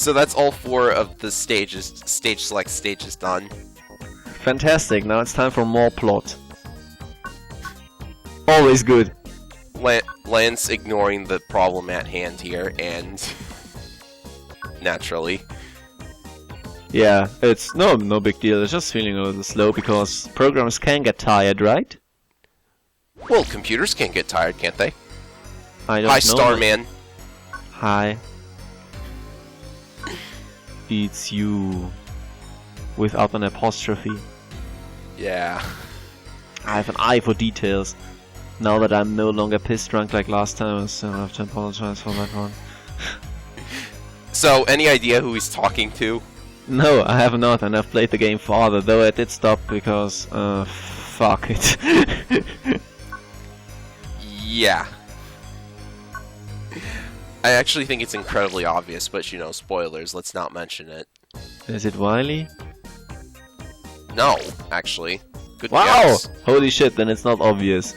So that's all 4 of the stage select stages done. Fantastic, now it's time for more plot. Always good. Lance ignoring the problem at hand here, and naturally. Yeah, it's no big deal, it's just feeling a little slow because programs can get tired, right? Well, computers can get tired, can't they? I don't Hi, know. Starman. Hi. It's you. Without an apostrophe. Yeah. I have an eye for details. Now that I'm no longer piss drunk like last time, I still have to apologize for that one. So, any idea who he's talking to? No, I have not, and I've played the game farther, though I did stop because, fuck it. Yeah. I actually think it's incredibly obvious, but you know, spoilers, let's not mention it. Is it Wily? No, actually. Good Wow! guess. Holy shit, then it's not obvious.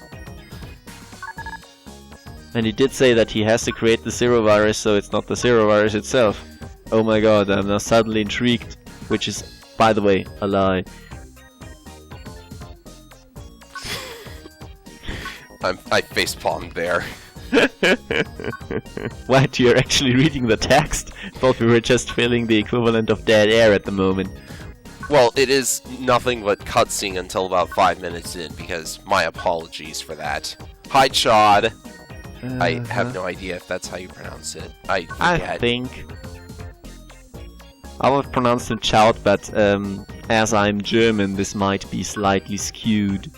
And he did say that he has to create the Zero virus, so it's not the Zero virus itself. Oh my god, I'm now suddenly intrigued. Which is, by the way, a lie. I facepalmed there. What, you're actually reading the text? Thought we were just filling the equivalent of dead air at the moment. Well, it is nothing but cutscene until about 5 minutes in, because my apologies for that. Hi, Chod. I have no idea if that's how you pronounce it. I forget. I think I would pronounce it Chout, but as I'm German, this might be slightly skewed.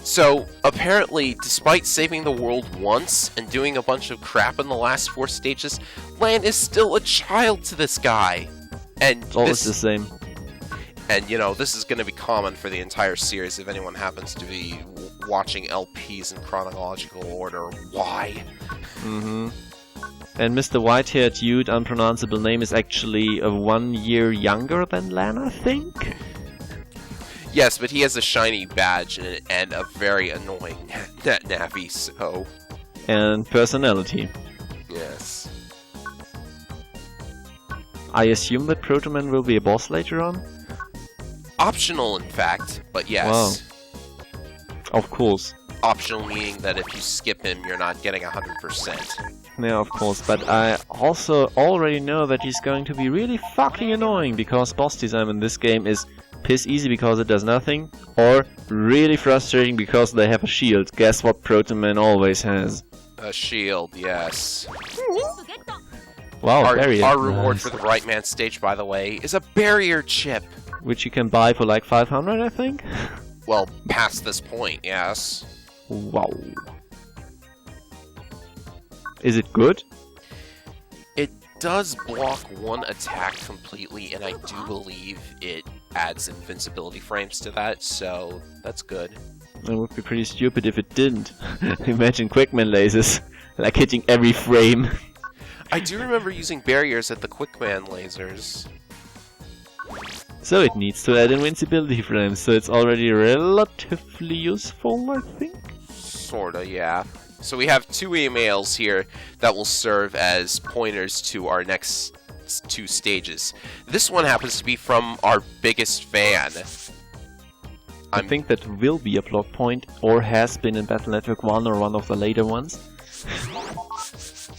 So, apparently, despite saving the world once and doing a bunch of crap in the last 4 stages, Lan is still a child to this guy. And It's always the same. And, you know, this is going to be common for the entire series if anyone happens to be watching LPs in chronological order. Why? Mm-hmm. And Mr. White-haired dude, unpronounceable name, is actually 1 year younger than Lan, I think? Yes, but he has a shiny badge and a very annoying navi, so... And personality. Yes. I assume that Proto Man will be a boss later on? Optional, in fact, but yes. Wow. Of course. Optional meaning that if you skip him, you're not getting 100%. Yeah, of course, but I also already know that he's going to be really fucking annoying, because boss design in this game is piss easy because it does nothing, or really frustrating because they have a shield. Guess what Proto Man always has? A shield, yes. Wow, Our barrier. reward Nice. for the right man stage, by the way, is a barrier chip. Which you can buy for like 500, I think? Well, past this point, yes. Wow. Is it good? It does block one attack completely, and I do believe it adds invincibility frames to that, so that's good. It would be pretty stupid if it didn't. Imagine Quickman lasers, like hitting every frame. I do remember using barriers at the Quickman lasers. So it needs to add invincibility frames, so it's already relatively useful, I think? Sorta, yeah. So we have 2 emails here that will serve as pointers to our next 2 stages. This one happens to be from our biggest fan. I think that will be a plot point, or has been in Battle Network 1 or one of the later ones.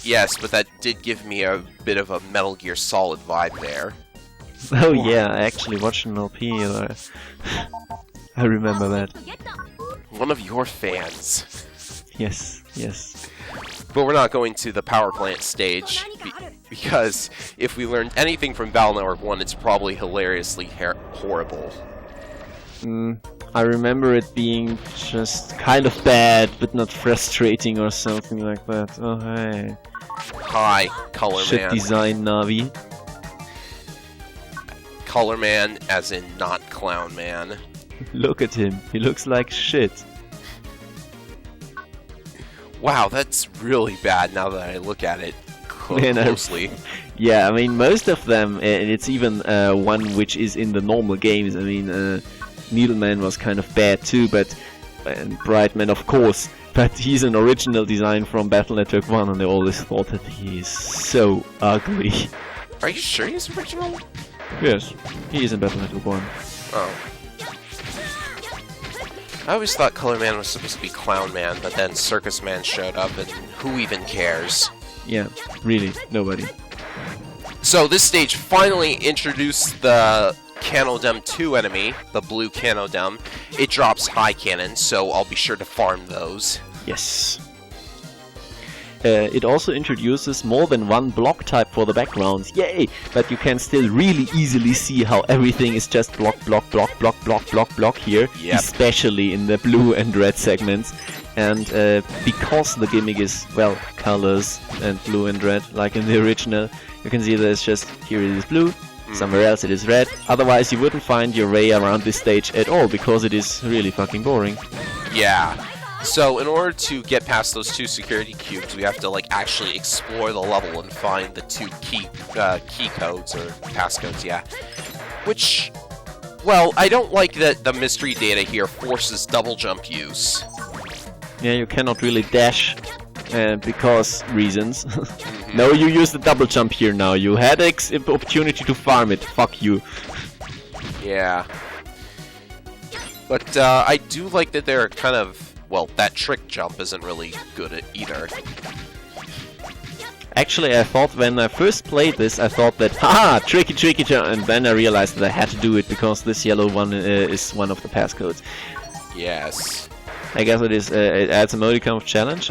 Yes, but that did give me a bit of a Metal Gear Solid vibe there. Oh yeah, I actually watched an LP. I remember that. One of your fans. Yes, yes. But we're not going to the power plant stage, because if we learned anything from Battle Network 1, it's probably hilariously horrible. I remember it being just kind of bad, but not frustrating or something like that. Oh hey. Hi, Color Shit Man. design Navi. Color Man, as in not Clown Man. Look at him, he looks like shit. Wow, that's really bad now that I look at it closely. Yeah, I mean, most of them, and it's even one which is in the normal games. I mean, Needleman was kind of bad too, but and Brightman, of course, but he's an original design from Battle Network 1, and I always thought that he's so ugly. Are you sure he's original? Yes, he is in Battle Network 1. Oh. I always thought Color Man was supposed to be Clown Man, but then Circus Man showed up, and who even cares? Yeah, really, nobody. So this stage finally introduced the Canodem 2 enemy, the blue Canodem. It drops high cannon, so I'll be sure to farm those. Yes. It also introduces more than one block type for the backgrounds. Yay! But you can still really easily see how everything is just block, block, block, block, block, block, block here. Yep. Especially in the blue and red segments. And because the gimmick is, well, colors and blue and red, like in the original, you can see that it's just, here it is blue, somewhere else it is red. Otherwise you wouldn't find your way around this stage at all, because it is really fucking boring. Yeah. So in order to get past those two security cubes, we have to like actually explore the level and find the two key codes, or passcodes, yeah. Which, well, I don't like that the mystery data here forces double jump use. Yeah, you cannot really dash, because reasons. No, you use the double jump here now. You had opportunity to farm it. Fuck you. Yeah. But I do like that they're kind of, well, that trick jump isn't really good at either. Actually, I thought when I first played this, I thought that, haha, tricky jump, and then I realized that I had to do it because this yellow one is one of the passcodes. Yes. I guess it is. It adds a modicum of challenge.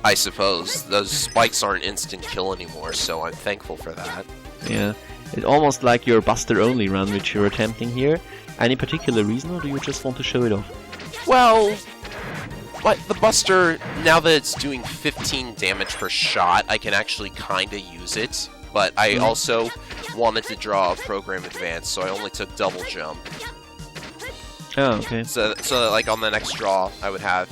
I suppose. Those spikes aren't instant kill anymore, so I'm thankful for that. Yeah. It's almost like your Buster only run which you're attempting here. Any particular reason, or do you just want to show it off? Well, but the Buster, now that it's doing 15 damage per shot, I can actually kinda use it. But I also wanted to draw a program advance, so I only took double jump. Oh, okay. So that, like, on the next draw, I would have...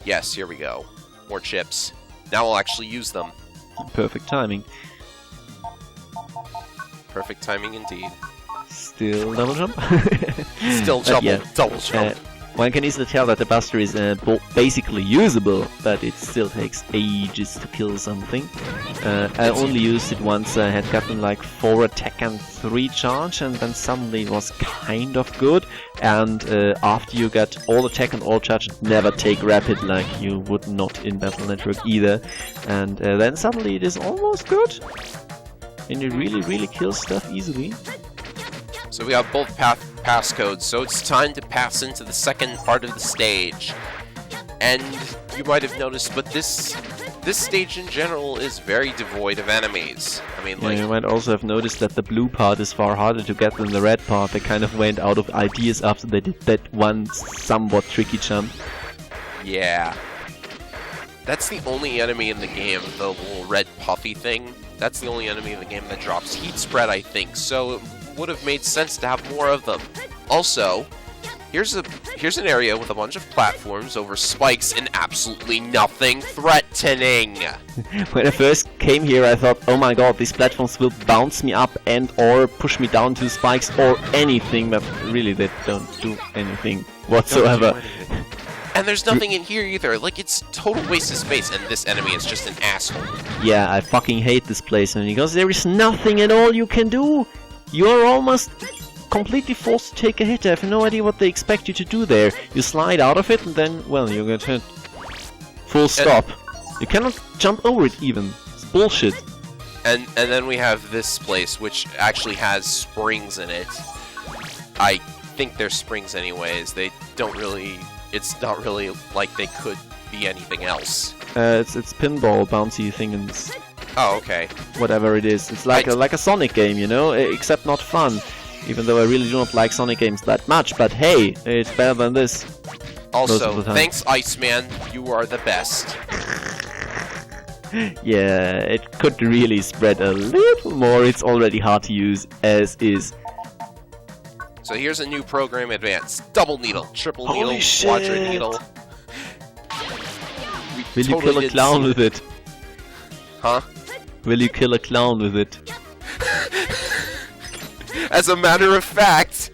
Yes, here we go. More chips. Now I'll actually use them. Perfect timing. Perfect timing indeed. Still double jump? Still double jump. One can easily tell that the Buster is basically usable, but it still takes ages to kill something. I only used it once. I had gotten like 4 attack and 3 charge, and then suddenly it was kind of good. And after you got all attack and all charge, never take rapid like you would not in Battle Network either. And then suddenly it is almost good. And it really kills stuff easily. So we have both passcodes, so it's time to pass into the second part of the stage. And you might have noticed, but this stage in general is very devoid of enemies. I mean, like... Yeah, you might also have noticed that the blue part is far harder to get than the red part. They kind of went out of ideas after they did that one somewhat tricky jump. Yeah. That's the only enemy in the game, the little red puffy thing. That's the only enemy in the game that drops heat spread, I think, so it would have made sense to have more of them. Also, here's an area with a bunch of platforms over spikes and absolutely nothing threatening. When I first came here, I thought, oh my god, these platforms will bounce me up and or push me down to spikes or anything, but really they don't do anything whatsoever. And there's nothing in here either. Like, it's total waste of space, and this enemy is just an asshole. Yeah, I fucking hate this place, because there is nothing at all you can do. You're almost completely forced to take a hit. I have no idea what they expect you to do there. You slide out of it, and then, well, you get hit. Full stop. You cannot jump over it even. It's bullshit. And then we have this place, which actually has springs in it. I think they're springs anyways. They don't really... It's not really like they could be anything else. It's pinball bouncy things. Oh, okay. Whatever it is. It's like a Sonic game, you know? Except not fun. Even though I really do not like Sonic games that much. But hey, it's better than this. Also, thanks Iceman. You are the best. Yeah, it could really spread a little more. It's already hard to use as is. So here's a new program advance. Double needle, triple Holy needle, shit. quadra needle. Will you kill a clown with it? Huh? Will you kill a clown with it? As a matter of fact.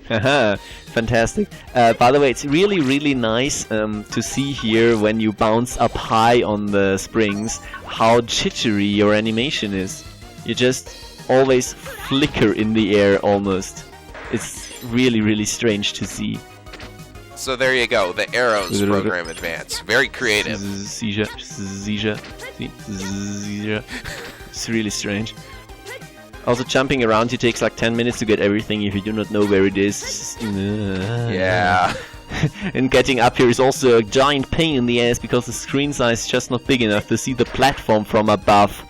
Haha, Fantastic. By the way, it's really, really nice to see here when you bounce up high on the springs how jittery your animation is. You just always flicker in the air almost. It's really, really strange to see. So there you go, the Arrows Program Advance. Very creative. Seizure. It's really strange. Also, jumping around here takes like 10 minutes to get everything if you do not know where it is. Yeah. And getting up here is also a giant pain in the ass because the screen size is just not big enough to see the platform from above.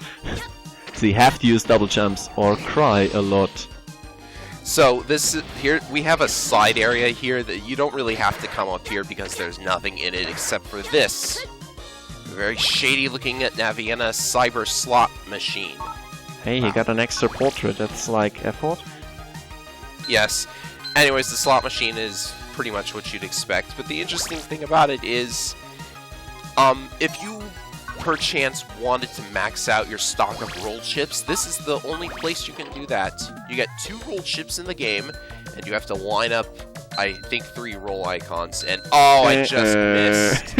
So you have to use double jumps or cry a lot. So here we have a side area here that you don't really have to come up here because there's nothing in it except for this very shady looking Naviena cyber slot machine. Hey, you got an extra portrait, that's like effort? Yes. Anyways, the slot machine is pretty much what you'd expect, but the interesting thing about it is, if you perchance wanted to max out your stock of roll chips, this is the only place you can do that. You get 2 roll chips in the game, and you have to line up, I think, 3 roll icons, and I just missed.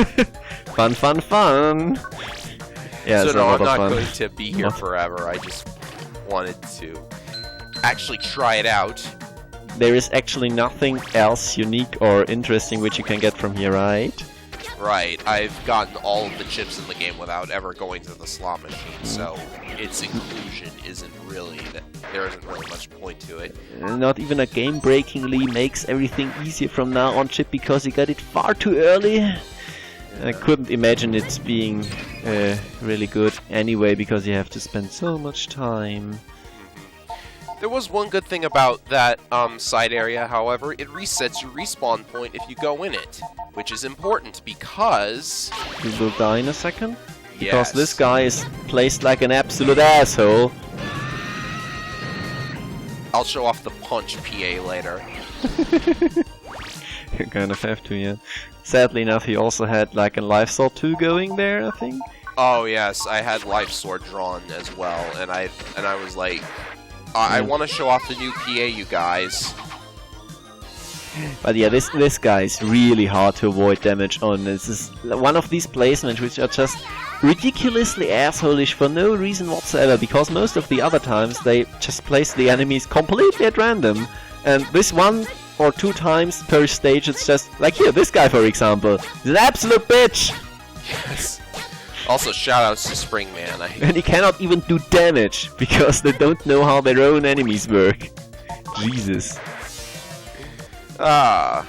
Fun, fun, fun! Yeah, so it's no, a lot I'm of not fun. going to be here forever. I just wanted to actually try it out. There is actually nothing else unique or interesting which you can get from here, right? Right. I've gotten all of the chips in the game without ever going to the slot machine, so its inclusion isn't really there isn't really much point to it. Not even a game-breakingly makes everything easier from now on chip because you got it far too early. I couldn't imagine it being really good anyway because you have to spend so much time. There was one good thing about that side area, however. It resets your respawn point if you go in it, which is important because... You will die in a second? Yes. Because this guy is placed like an absolute asshole. I'll show off the punch PA later. You kind of have to, yeah. Sadly enough, he also had like a Life Sword 2 going there, I think. Oh yes, I had Life Sword drawn as well, and I was like, I want to show off the new PA, you guys. But yeah, this guy is really hard to avoid damage on. This is one of these placements which are just ridiculously assholeish for no reason whatsoever, because most of the other times they just place the enemies completely at random, and this 1 or 2 times per stage it's just like here, this guy for example, he's an absolute bitch. Yes. Also, shoutouts to Springman. And he cannot even do damage because they don't know how their own enemies work. Jesus. Hours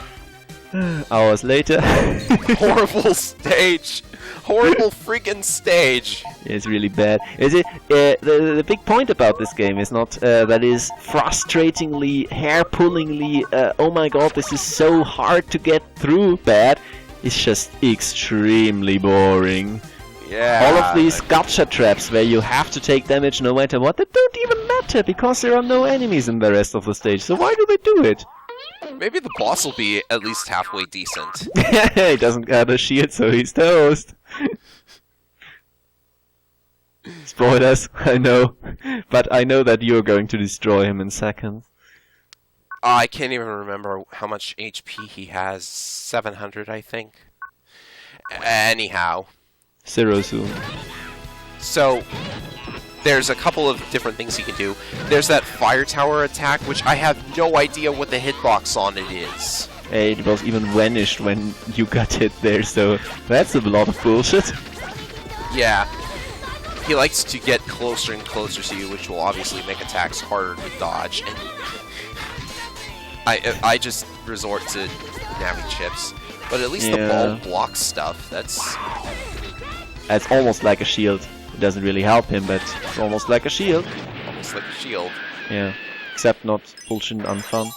later. Horrible stage. Horrible freaking stage. It's really bad. Is it? The big point about this game is not that is frustratingly, hair-pullingly, oh my god, this is so hard to get through bad. It's just extremely boring. Yeah. All of these gotcha traps where you have to take damage no matter what, they don't even matter because there are no enemies in the rest of the stage. So why do they do it? Maybe the boss will be at least halfway decent. He doesn't got a shield, so he's toast. Spoilers, I know. But I know that you're going to destroy him in seconds. I can't even remember how much HP he has. 700, I think. Anyhow. 0 soon. So, there's a couple of different things he can do. There's that fire tower attack, which I have no idea what the hitbox on it is. Hey, it was even vanished when you got hit there, so that's a lot of bullshit. Yeah. He likes to get closer and closer to you, which will obviously make attacks harder to dodge. And I just resort to Navi chips. But at least the ball blocks stuff. It's almost like a shield. It doesn't really help him, but it's almost like a shield. Almost like a shield. Yeah. Except not bullshit and unfun.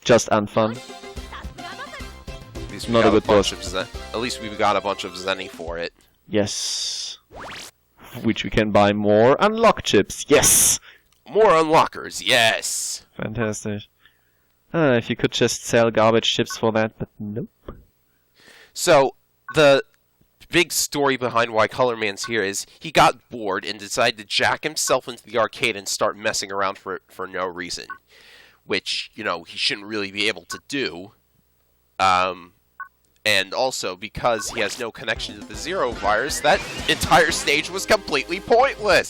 Just unfun. At least we Not got a good boss. At least we've got a bunch of Zenny for it. Yes. Which we can buy more unlock chips. Yes! More unlockers, yes! Fantastic. If you could just sell garbage chips for that, but nope. So, the big story behind why Colorman's here is he got bored and decided to jack himself into the arcade and start messing around for no reason. which, you know, he shouldn't really be able to do. And also, because he has no connection to the Zero virus, that entire stage was completely pointless!